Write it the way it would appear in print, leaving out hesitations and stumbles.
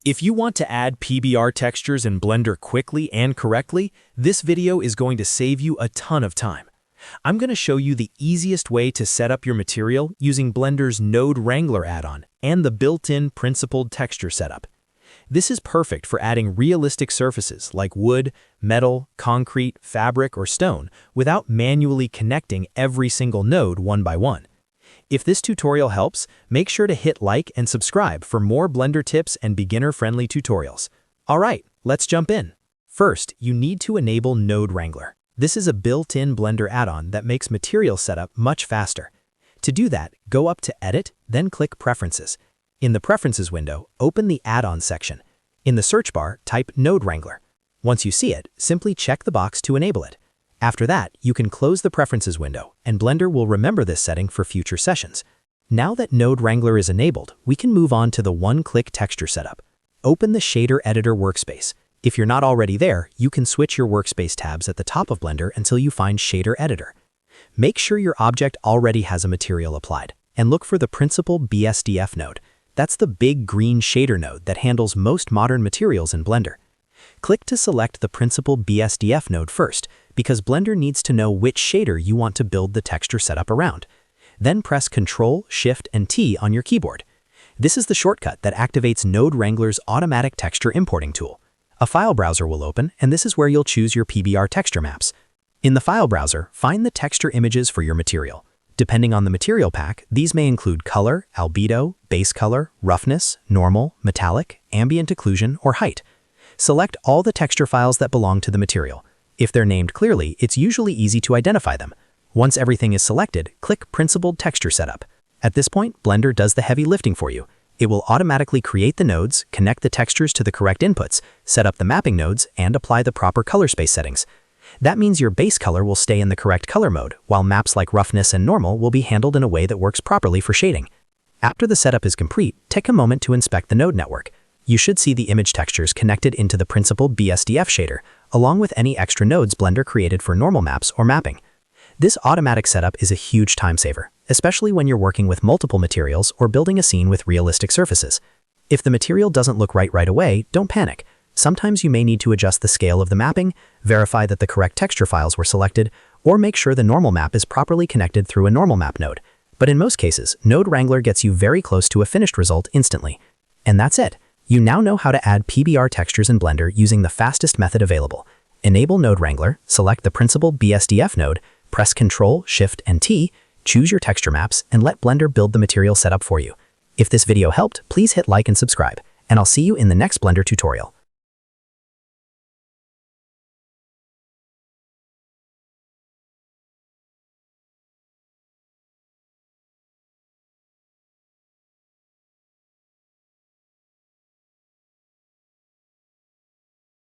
If you want to add PBR textures in Blender quickly and correctly, this video is going to save you a ton of time. I'm going to show you the easiest way to set up your material using Blender's Node Wrangler add-on and the built-in principled texture setup. This is perfect for adding realistic surfaces like wood, metal, concrete, fabric, or stone without manually connecting every single node one by one. If this tutorial helps, make sure to hit like and subscribe for more Blender tips and beginner-friendly tutorials. Alright, let's jump in. First, you need to enable Node Wrangler. This is a built-in Blender add-on that makes material setup much faster. To do that, go up to Edit, then click Preferences. In the Preferences window, open the Add-on section. In the search bar, type Node Wrangler. Once you see it, simply check the box to enable it. After that, you can close the Preferences window, and Blender will remember this setting for future sessions. Now that Node Wrangler is enabled, we can move on to the one-click texture setup. Open the Shader Editor workspace. If you're not already there, you can switch your workspace tabs at the top of Blender until you find Shader Editor. Make sure your object already has a material applied, and look for the Principal BSDF node. That's the big green shader node that handles most modern materials in Blender. Click to select the Principal BSDF node first, because Blender needs to know which shader you want to build the texture setup around. Then press Ctrl, Shift, and T on your keyboard. This is the shortcut that activates Node Wrangler's automatic texture importing tool. A file browser will open, and this is where you'll choose your PBR texture maps. In the file browser, find the texture images for your material. Depending on the material pack, these may include color, albedo, base color, roughness, normal, metallic, ambient occlusion, or height. Select all the texture files that belong to the material. If they're named clearly, it's usually easy to identify them. Once everything is selected, click Principled Texture Setup. At this point, Blender does the heavy lifting for you. It will automatically create the nodes, connect the textures to the correct inputs, set up the mapping nodes, and apply the proper color space settings. That means your base color will stay in the correct color mode, while maps like roughness and normal will be handled in a way that works properly for shading. After the setup is complete, take a moment to inspect the node network. You should see the image textures connected into the Principal BSDF shader, along with any extra nodes Blender created for normal maps or mapping. This automatic setup is a huge time saver, especially when you're working with multiple materials or building a scene with realistic surfaces. If the material doesn't look right away, don't panic. Sometimes you may need to adjust the scale of the mapping, verify that the correct texture files were selected, or make sure the normal map is properly connected through a normal map node. But in most cases, Node Wrangler gets you very close to a finished result instantly. And that's it. You now know how to add PBR textures in Blender using the fastest method available. Enable Node Wrangler, select the Principal BSDF node, press Ctrl, Shift, and T, choose your texture maps, and let Blender build the material setup for you. If this video helped, please hit like and subscribe, and I'll see you in the next Blender tutorial.